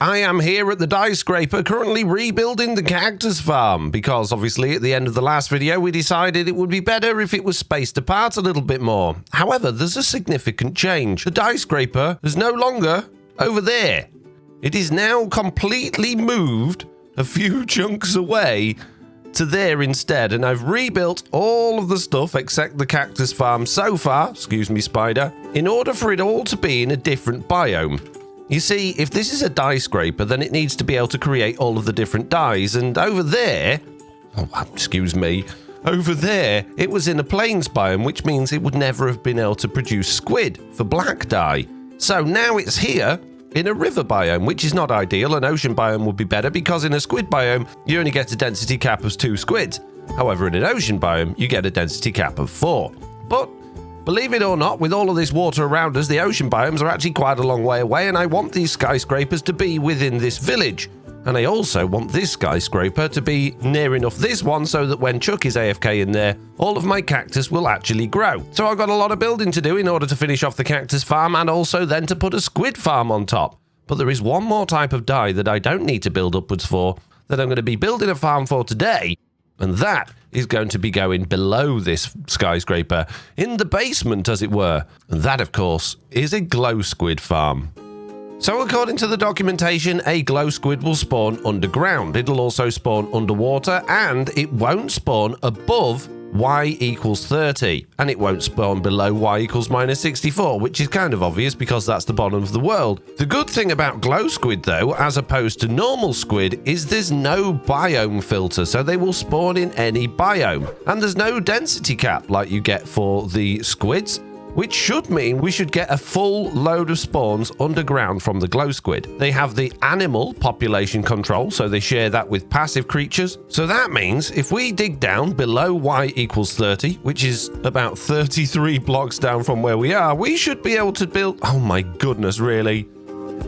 I am here at the die scraper currently rebuilding the cactus farm because obviously at the end of the last video we decided it would be better if it was spaced apart a little bit more. However, there's a significant change. The die scraper is no longer over there. It is now completely moved a few chunks away to there instead, and I've rebuilt all of the stuff except the cactus farm so far, excuse me spider, in order for it all to be in a different biome. You see, if this is a die scraper, then it needs to be able to create all of the different dies, and over there, excuse me, over there, it was in a plains biome, which means it would never have been able to produce squid for black dye. So now it's here in a river biome, which is not ideal. An ocean biome would be better because in a squid biome, you only get a density cap of 2 squids. However, in an ocean biome, you get a density cap of 4. But believe it or not, with all of this water around us, the ocean biomes are actually quite a long way away, and I want these skyscrapers to be within this village. And I also want this skyscraper to be near enough this one so that when Chuck is AFK in there, all of my cactus will actually grow. So I've got a lot of building to do in order to finish off the cactus farm and also then to put a squid farm on top. But there is one more type of dye that I don't need to build upwards for, that I'm going to be building a farm for today, and that is going to be going below this skyscraper, in the basement as it were. And that, of course, is a glow squid farm. So according to the documentation, a glow squid will spawn underground. It'll also spawn underwater, and it won't spawn above y equals 30, and it won't spawn below y equals minus 64, which is kind of obvious because that's the bottom of the world. The good thing about glow squid though, as opposed to normal squid, is there's no biome filter, so they will spawn in any biome, and there's no density cap like you get for the squids, which should mean we should get a full load of spawns underground from the glow squid. They have the animal population control, so they share that with passive creatures. So that means if we dig down below y equals 30, which is about 33 blocks down from where we are, we should be able to build, oh my goodness, really?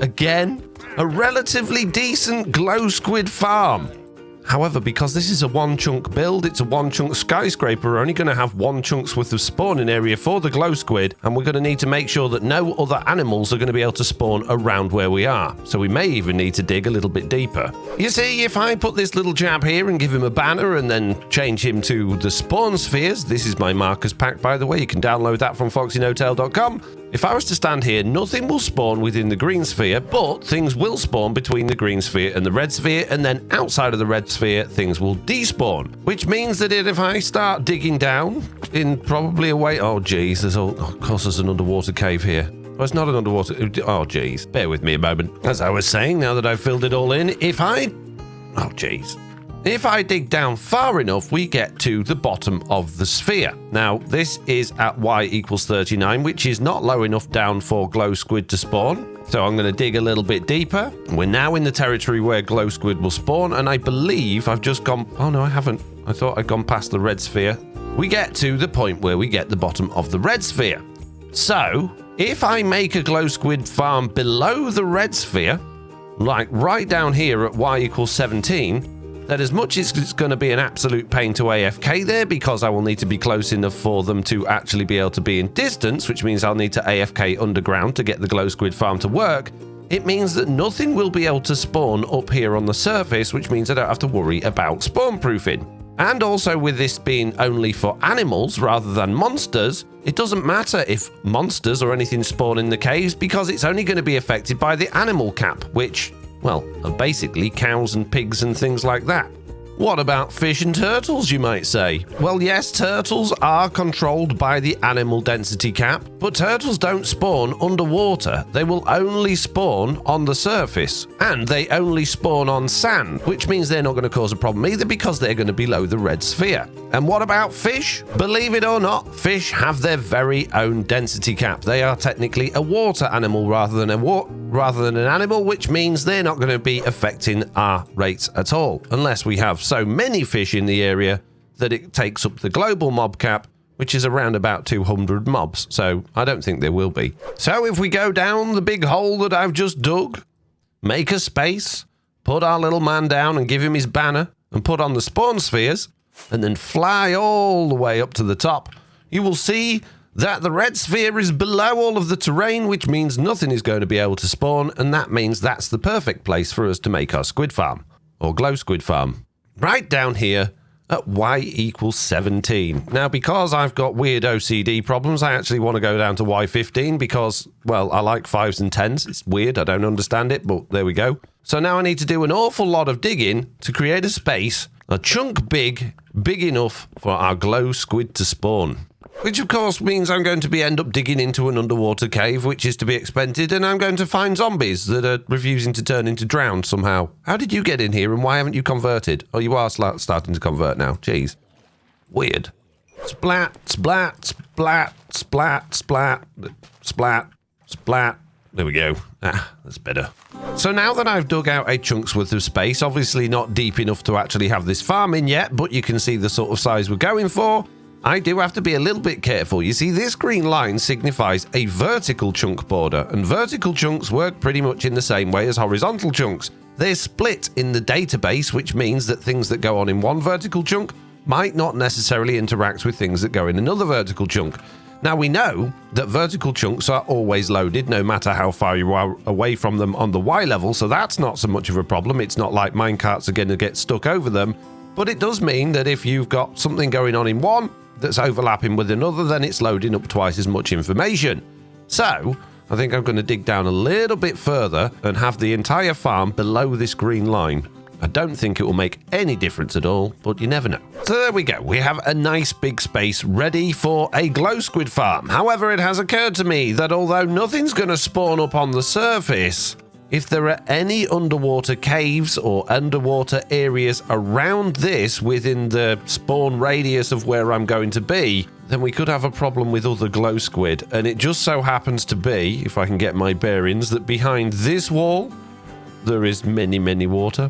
Again, a relatively decent glow squid farm. However, because this is a one chunk build, it's a one chunk skyscraper, we're only going to have one chunk's worth of spawning area for the glow squid, and we're going to need to make sure that no other animals are going to be able to spawn around where we are. So we may even need to dig a little bit deeper. You see, if I put this little chap here and give him a banner and then change him to the spawn spheres, this is my markers pack by the way, you can download that from FoxyNoTail.com. If I was to stand here, nothing will spawn within the green sphere, but things will spawn between the green sphere and the red sphere, and then outside of the red sphere, things will despawn. Which means that if I start digging down in probably a way... Oh, geez, there's all... Of course, there's an underwater cave here. Oh, it's not an underwater... Oh, geez. Bear with me a moment. As I was saying, now that I've filled it all in, if I... Oh, geez. If I dig down far enough, we get to the bottom of the sphere. Now, this is at y equals 39, which is not low enough down for glow squid to spawn. So I'm going to dig a little bit deeper. We're now in the territory where glow squid will spawn, and I believe I've just gone... Oh, no, I haven't. I thought I'd gone past the red sphere. We get to the point where we get the bottom of the red sphere. So, if I make a glow squid farm below the red sphere, like right down here at y equals 17... that as much as it's going to be an absolute pain to AFK there because I will need to be close enough for them to actually be able to be in distance, which means I'll need to AFK underground to get the glow squid farm to work, it means that nothing will be able to spawn up here on the surface, which means I don't have to worry about spawn proofing. And also with this being only for animals rather than monsters, it doesn't matter if monsters or anything spawn in the caves because it's only going to be affected by the animal cap, which... well, basically cows and pigs and things like that. What about fish and turtles, you might say? Well, yes, turtles are controlled by the animal density cap, but turtles don't spawn underwater. They will only spawn on the surface, and they only spawn on sand, which means they're not going to cause a problem either because they're going to be below the red sphere. And what about fish? Believe it or not, fish have their very own density cap. They are technically a water animal rather than an animal, which means they're not going to be affecting our rates at all, unless we have so many fish in the area that it takes up the global mob cap, which is around about 200 mobs, so I don't think there will be. So if we go down the big hole that I've just dug, make a space, put our little man down and give him his banner, and put on the spawn spheres, and then fly all the way up to the top, you will see that the red sphere is below all of the terrain, which means nothing is going to be able to spawn, and that means that's the perfect place for us to make our squid farm, or glow squid farm. Right down here at y equals 17. Now, because I've got weird OCD problems, I actually want to go down to y15 because, well, I like 5s and 10s. It's weird, I don't understand it, but there we go. So now I need to do an awful lot of digging to create a space, a chunk big enough for our glow squid to spawn. Which of course means I'm going to end up digging into an underwater cave, which is to be expected, and I'm going to find zombies that are refusing to turn into drowned somehow. How did you get in here, and why haven't you converted? Oh, you are starting to convert now. Jeez. Weird. Splat, splat, splat, splat, splat, splat, splat. There we go. Ah, that's better. So now that I've dug out a chunk's worth of space, obviously not deep enough to actually have this farm in yet, but you can see the sort of size we're going for, I do have to be a little bit careful. You see, this green line signifies a vertical chunk border, and vertical chunks work pretty much in the same way as horizontal chunks. They're split in the database, which means that things that go on in one vertical chunk might not necessarily interact with things that go in another vertical chunk. Now, we know that vertical chunks are always loaded, no matter how far you are away from them on the Y level, so that's not so much of a problem. It's not like minecarts are going to get stuck over them, but it does mean that if you've got something going on in one that's overlapping with another, then it's loading up twice as much information. So, I think I'm going to dig down a little bit further and have the entire farm below this green line. I don't think it will make any difference at all, but you never know. So there we go. We have a nice big space ready for a glow squid farm. However, it has occurred to me that although nothing's going to spawn up on the surface, if there are any underwater caves or underwater areas around this within the spawn radius of where I'm going to be, then we could have a problem with other glow squid. And it just so happens to be, if I can get my bearings, that behind this wall, there is many water.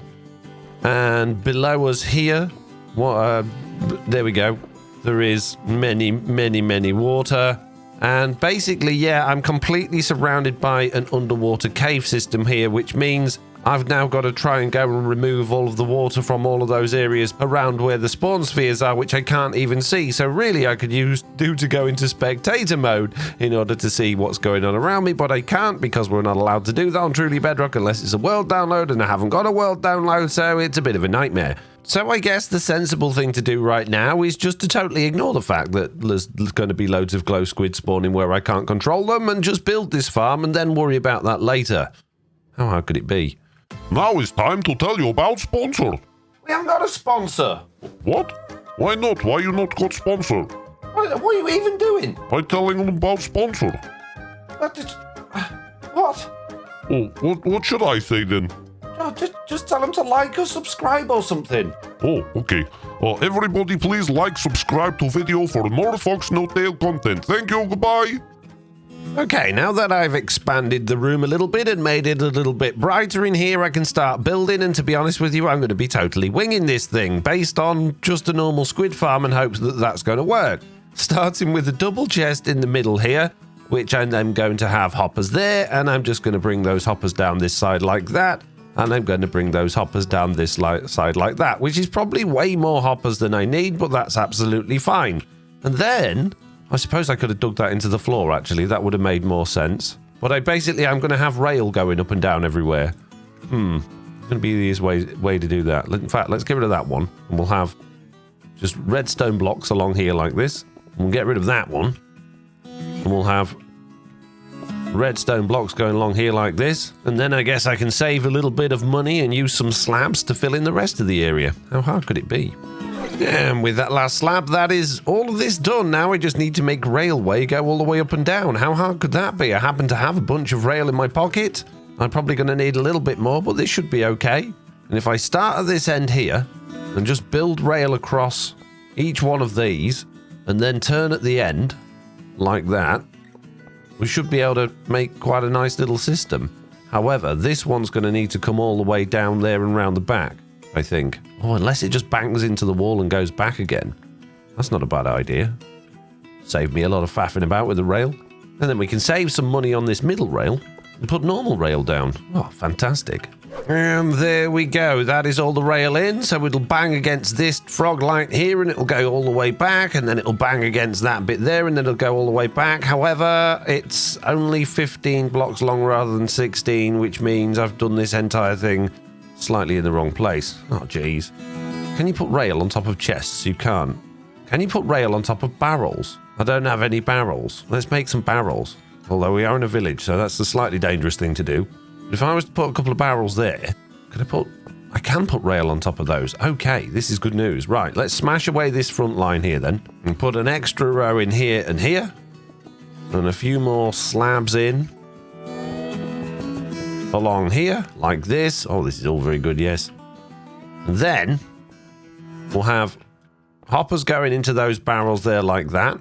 And below us here, there we go, there is many water. And basically, yeah, I'm completely surrounded by an underwater cave system here, which means I've now got to try and go and remove all of the water from all of those areas around where the spawn spheres are, which I can't even see. So really, I could do to go into spectator mode in order to see what's going on around me, but I can't because we're not allowed to do that on Truly Bedrock unless it's a world download, and I haven't got a world download, so it's a bit of a nightmare. So I guess the sensible thing to do right now is just to totally ignore the fact that there's going to be loads of glow squid spawning where I can't control them, and just build this farm and then worry about that later. How hard could it be? Now it's time to tell you about sponsor. We haven't got a sponsor. What? Why not? Why you not got sponsor? What are you even doing? By telling them about sponsor. What? Oh, what should I say then? Oh, just tell them to like or subscribe or something. Oh, okay. Everybody please like, subscribe to video for more FoxyNoTail content. Thank you, goodbye. Okay, now that I've expanded the room a little bit and made it a little bit brighter in here, I can start building, and to be honest with you, I'm going to be totally winging this thing based on just a normal squid farm and hopes that that's going to work. Starting with a double chest in the middle here, which I'm then going to have hoppers there, and I'm just going to bring those hoppers down this side like that, and I'm going to bring those hoppers down this side like that, which is probably way more hoppers than I need, but that's absolutely fine. And then I suppose I could have dug that into the floor, actually. That would have made more sense. But I'm going to have rail going up and down everywhere. It's going to be the easiest way to do that. In fact, let's get rid of that one. And we'll have just redstone blocks along here like this. And we'll get rid of that one. And we'll have redstone blocks going along here like this. And then I guess I can save a little bit of money and use some slabs to fill in the rest of the area. How hard could it be? And with that last slab, that is all of this done. Now I just need to make railway go all the way up and down. How hard could that be? I happen to have a bunch of rail in my pocket. I'm probably going to need a little bit more, but this should be okay. And if I start at this end here and just build rail across each one of these and then turn at the end like that, we should be able to make quite a nice little system. However, this one's going to need to come all the way down there and round the back, I think. Oh, unless it just bangs into the wall and goes back again. That's not a bad idea. Save me a lot of faffing about with the rail. And then we can save some money on this middle rail and put normal rail down. Oh, fantastic. And there we go. That is all the rail in. So it'll bang against this frog light here and it'll go all the way back. And then it'll bang against that bit there and then it'll go all the way back. However, it's only 15 blocks long rather than 16, which means I've done this entire thing slightly in the wrong place. Oh, geez. Can you put rail on top of chests? You can't. Can you put rail on top of barrels? I don't have any barrels. Let's make some barrels. Although we are in a village, so that's the slightly dangerous thing to do. But if I was to put a couple of barrels there, I can put rail on top of those. Okay, this is good news. Right, let's smash away this front line here then. And put an extra row in here and here. And a few more slabs in. Along here, like this. Oh, this is all very good, yes. And then we'll have hoppers going into those barrels there like that.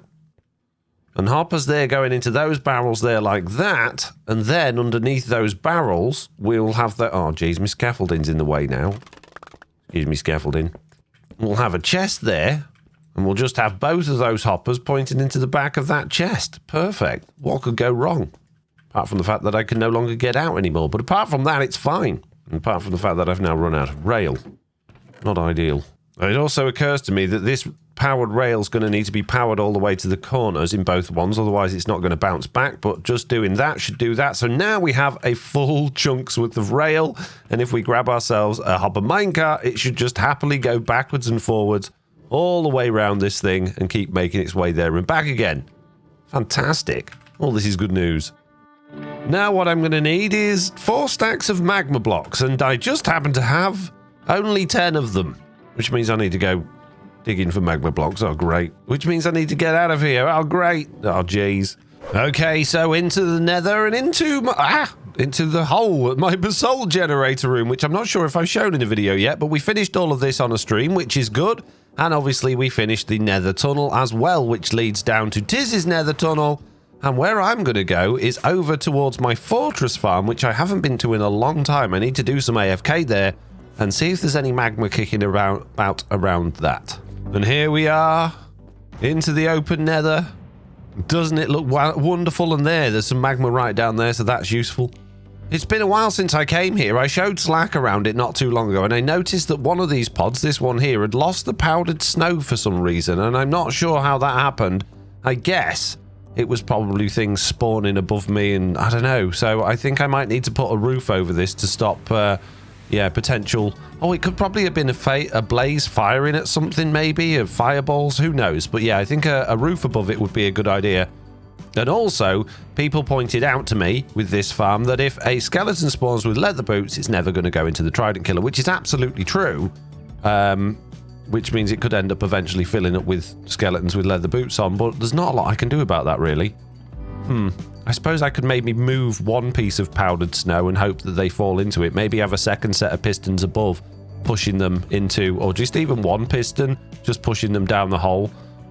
And hoppers there going into those barrels there like that. And then underneath those barrels, we'll have the... Oh, geez, my scaffolding's in the way now. Excuse me, scaffolding. We'll have a chest there. And we'll just have both of those hoppers pointing into the back of that chest. Perfect. What could go wrong? Apart from the fact that I can no longer get out anymore. But apart from that, it's fine. And apart from the fact that I've now run out of rail. Not ideal. It also occurs to me that this powered rail is going to need to be powered all the way to the corners in both ones, otherwise it's not going to bounce back, but just doing that should do that. So now we have a full chunks worth of rail, and if we grab ourselves a hopper minecart, it should just happily go backwards and forwards all the way around this thing and keep making its way there and back again. Fantastic. All this is good news. Now what I'm going to need is 4 stacks of magma blocks, and I just happen to have only 10 of them, which means I need to go digging for magma blocks. Oh, great. Which means I need to get out of here. Oh, great. Oh, jeez. Okay, so into the nether and into the hole, my basalt generator room, which I'm not sure if I've shown in the video yet, but we finished all of this on a stream, which is good. And obviously we finished the nether tunnel as well, which leads down to Tiz's nether tunnel. And where I'm going to go is over towards my fortress farm, which I haven't been to in a long time. I need to do some AFK there and see if there's any magma kicking around that. And here we are, into the open nether. Doesn't it look wonderful? And there's some magma right down there, so that's useful. It's been a while since I came here. I showed Slack around it not too long ago, and I noticed that one of these pods, this one here, had lost the powdered snow for some reason, and I'm not sure how that happened. I guess it was probably things spawning above me, and I don't know. So I think I might need to put a roof over this to stop... potential... Oh, it could probably have been a blaze firing at something, maybe, of fireballs, who knows. But yeah, I think a roof above it would be a good idea. And also, people pointed out to me with this farm that if a skeleton spawns with leather boots, it's never going to go into the trident killer, which is absolutely true. Which means it could end up eventually filling up with skeletons with leather boots on, but there's not a lot I can do about that, really. I suppose I could maybe move one piece of powdered snow and hope that they fall into it. Maybe have a second set of pistons above, pushing them into, or just even one piston, just pushing them down the hole.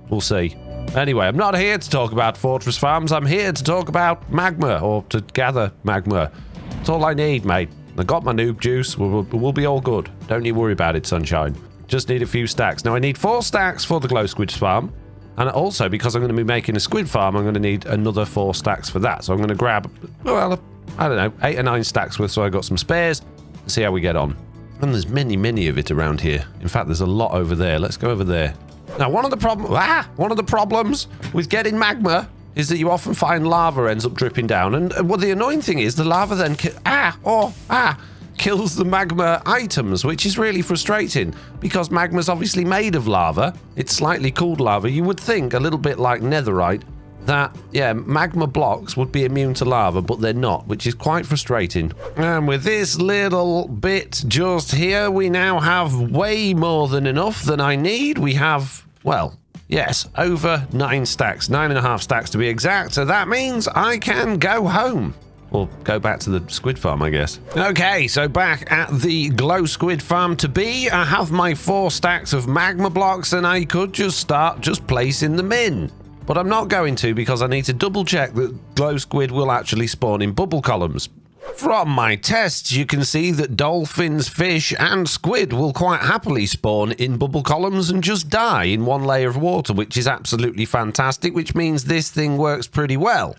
We'll see. Anyway, I'm not here to talk about fortress farms. I'm here to talk about magma, or to gather magma. That's all I need, mate. I got my noob juice. We'll be all good. Don't you worry about it, sunshine. Just need a few stacks. Now, I need 4 stacks for the Glow Squid farm. And also, because I'm going to be making a squid farm, I'm going to need another 4 stacks for that. So I'm going to grab, well, I don't know, 8 or 9 stacks worth, so I got some spares, and see how we get on. And there's many of it around here. In fact, there's a lot over there. Let's go over there. Now, one of the problems with getting magma is that you often find lava ends up dripping down. And well, the annoying thing is the lava then kills the magma items, which is really frustrating because magma's obviously made of lava. It's slightly cooled lava. You would think, a little bit like netherite, that, yeah, magma blocks would be immune to lava, but they're not, which is quite frustrating. And with this little bit just here, we now have way more than enough than I need. We have, well, yes, over 9 stacks, 9.5 stacks to be exact. So that means I can go home. Or go back to the squid farm, I guess. Okay, so back at the Glow Squid farm to be. I have my 4 stacks of magma blocks and I could just start placing them in. But I'm not going to because I need to double check that Glow Squid will actually spawn in bubble columns. From my tests, you can see that dolphins, fish, and squid will quite happily spawn in bubble columns and just die in one layer of water, which is absolutely fantastic, which means this thing works pretty well.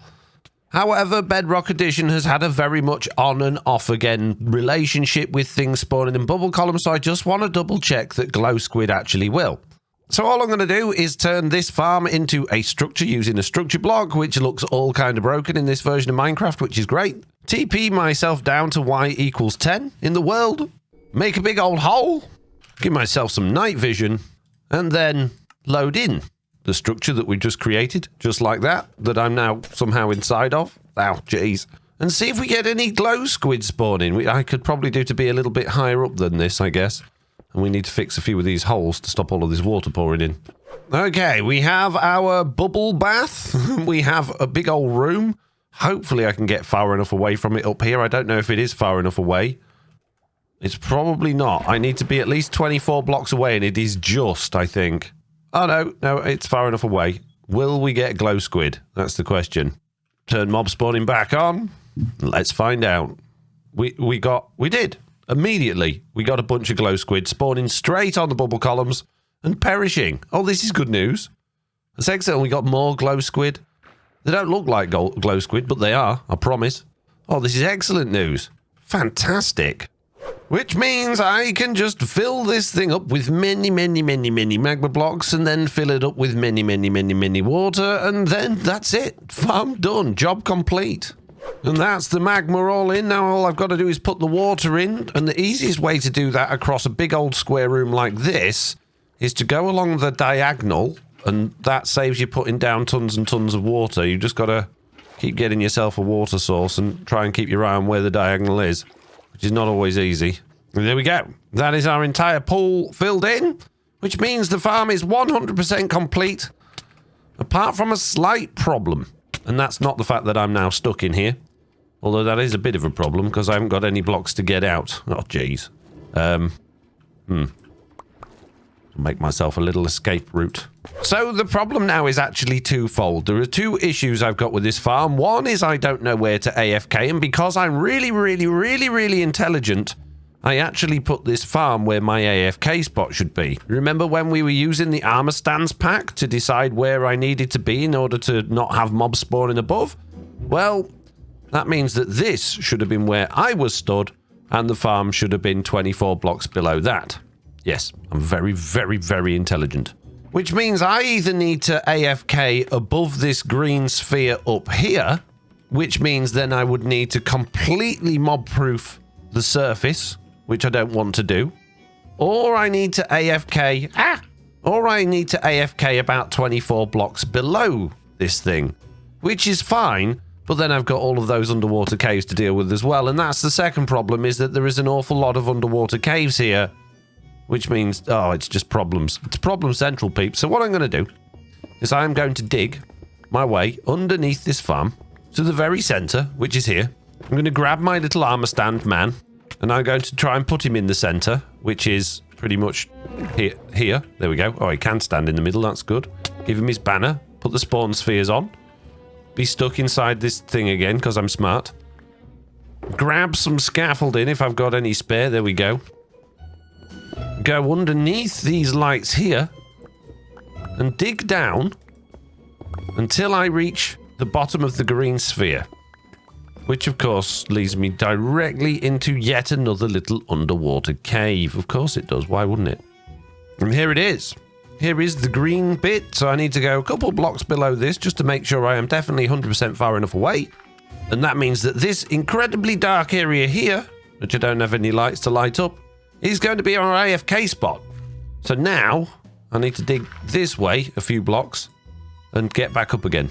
However, Bedrock Edition has had a very much on and off again relationship with things spawning in bubble columns, so I just want to double check that Glow Squid actually will. So all I'm going to do is turn this farm into a structure using a structure block, which looks all kind of broken in this version of Minecraft, which is great. TP myself down to y equals 10 in the world. Make a big old hole. Give myself some night vision. And then load in the structure that we just created, just like that I'm now somehow inside of. Ow, jeez. And see if we get any glow squid spawning. I could probably do to be a little bit higher up than this, I guess. And we need to fix a few of these holes to stop all of this water pouring in. Okay, we have our bubble bath. We have a big old room. Hopefully I can get far enough away from it up here. I don't know if it is far enough away. It's probably not. I need to be at least 24 blocks away, and it is just, I think. Oh, no, it's far enough away. Will we get glow squid? That's the question. Turn mob spawning back on. Let's find out. We did. Immediately, we got a bunch of glow squid spawning straight on the bubble columns and perishing. Oh, this is good news. That's excellent. We got more glow squid. They don't look like glow squid, but they are, I promise. Oh, this is excellent news. Fantastic. Which means I can just fill this thing up with many magma blocks and then fill it up with many water, and then that's it. Farm done. Job complete. And that's the magma all in. Now all I've got to do is put the water in, and the easiest way to do that across a big old square room like this is to go along the diagonal, and that saves you putting down tons and tons of water. You just got to keep getting yourself a water source and try and keep your eye on where the diagonal is, which is not always easy. And there we go. That is our entire pool filled in, which means the farm is 100% complete, apart from a slight problem. And that's not the fact that I'm now stuck in here, although that is a bit of a problem because I haven't got any blocks to get out. Oh, jeez. Make myself a little escape route. So the problem now is actually twofold. There are two issues I've got with this farm. One is I don't know where to AFK, and because I'm really intelligent, I actually put this farm where my AFK spot should be. Remember when we were using the armor stands pack to decide where I needed to be in order to not have mobs spawning above? Well, that means that this should have been where I was stood, and the farm should have been 24 blocks below that. Yes, I'm very intelligent. Which means I either need to AFK above this green sphere up here, which means then I would need to completely mob-proof the surface, which I don't want to do, or I need to AFK, about 24 blocks below this thing, which is fine, but then I've got all of those underwater caves to deal with as well, and that's the second problem, is that there is an awful lot of underwater caves here, which means, it's just problems. It's problem central, peeps. So what I'm going to do is I'm going to dig my way underneath this farm to the very center, which is here. I'm going to grab my little armor stand man, and I'm going to try and put him in the center, which is pretty much here. There we go. Oh, he can stand in the middle. That's good. Give him his banner. Put the spawn spheres on. Be stuck inside this thing again, because I'm smart. Grab some scaffolding if I've got any spare. There we go. Go underneath these lights here and dig down until I reach the bottom of the green sphere, which of course leads me directly into yet another little underwater cave. Of course it does. Why wouldn't it? And here it is. Here is the green bit, so I need to go a couple blocks below this just to make sure I am definitely 100% far enough away. And that means that this incredibly dark area here, which I don't have any lights to light up, is going to be our AFK spot. So now I need to dig this way a few blocks and get back up again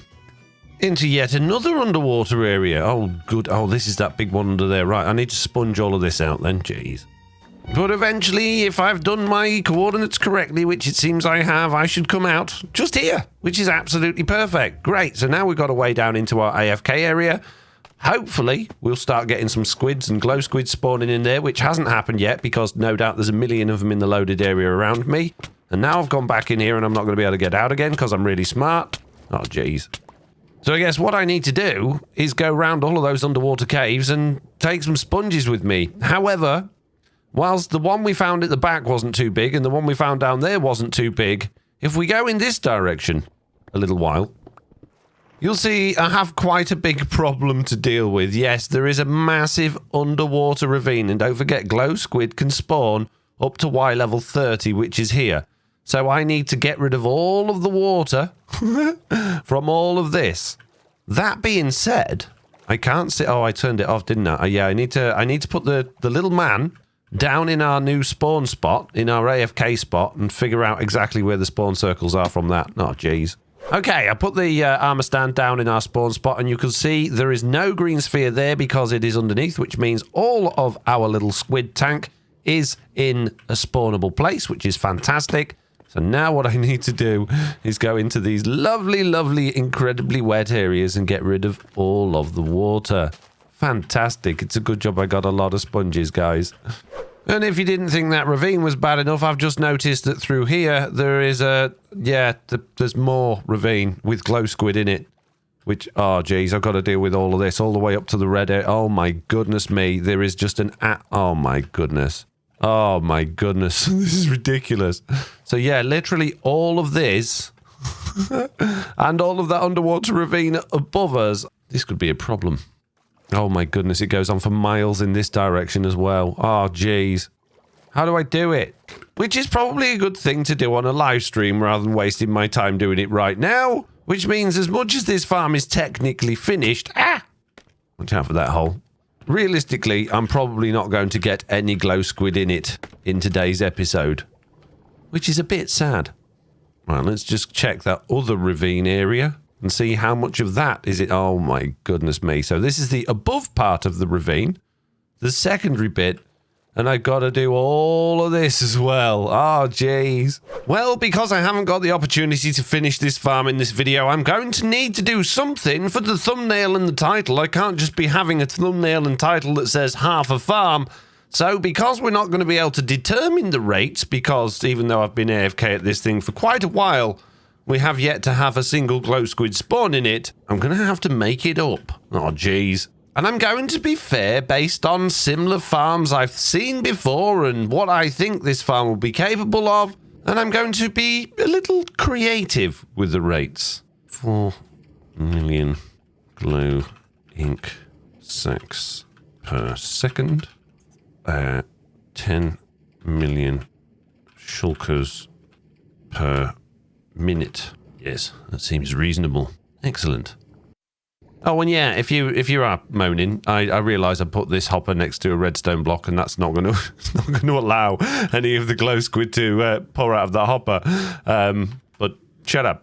into yet another underwater area. Oh, good. Oh, this is that big one under there. Right, I need to sponge all of this out then. Jeez. But eventually, if I've done my coordinates correctly, which it seems I have, I should come out just here, which is absolutely perfect. Great. So now we've got a way down into our AFK area. Hopefully, we'll start getting some squids and glow squids spawning in there, which hasn't happened yet because no doubt there's a million of them in the loaded area around me. And now I've gone back in here and I'm not going to be able to get out again because I'm really smart. Oh, jeez. So I guess what I need to do is go around all of those underwater caves and take some sponges with me. However, whilst the one we found at the back wasn't too big and the one we found down there wasn't too big, if we go in this direction a little while, You'll see I have quite a big problem to deal with. Yes, there is a massive underwater ravine, and don't forget, Glow Squid can spawn up to Y level 30, which is here. So I need to get rid of all of the water from all of this. That being said, I can't see... Oh, I turned it off, didn't I? Yeah, I need to put the little man down in our new spawn spot, in our AFK spot, and figure out exactly where the spawn circles are from that. Oh, jeez. Okay, I put the armor stand down in our spawn spot, and you can see there is no green sphere there because it is underneath, which means all of our little squid tank is in a spawnable place, which is fantastic. So now what I need to do is go into these lovely, lovely, incredibly wet areas and get rid of all of the water. Fantastic. It's a good job I got a lot of sponges, guys. And if you didn't think that ravine was bad enough, I've just noticed that through here there is a... Yeah, there's more ravine with Glow Squid in it. Which, oh geez, I've got to deal with all of this all the way up to the red area. Oh my goodness me, there is just an... Oh my goodness. Oh my goodness, this is ridiculous. So yeah, literally all of this and all of that underwater ravine above us. This could be a problem. Oh my goodness, it goes on for miles in this direction as well. Oh, jeez. How do I do it? Which is probably a good thing to do on a live stream rather than wasting my time doing it right now. Which means as much as this farm is technically finished... Ah! Watch out for that hole. Realistically, I'm probably not going to get any Glow Squid in it in today's episode. Which is a bit sad. Right, let's just check that other ravine area. And see how much of that is it. Oh my goodness me. So this is the above part of the ravine. The secondary bit. And I gotta do all of this as well. Oh, jeez. Well, because I haven't got the opportunity to finish this farm in this video, I'm going to need to do something for the thumbnail and the title. I can't just be having a thumbnail and title that says half a farm. So because we're not going to be able to determine the rates, because even though I've been AFK at this thing for quite a while, we have yet to have a single Glow Squid spawn in it, I'm going to have to make it up. Oh, jeez. And I'm going to be fair based on similar farms I've seen before and what I think this farm will be capable of. And I'm going to be a little creative with the rates. 4 million Glow Ink Sacs per second. 10 million shulkers per minute. Yes, that seems reasonable. Excellent. Oh, and yeah, if you are moaning, I realise I put this hopper next to a redstone block, and that's not going to allow any of the Glow Squid to pour out of the hopper. But shut up.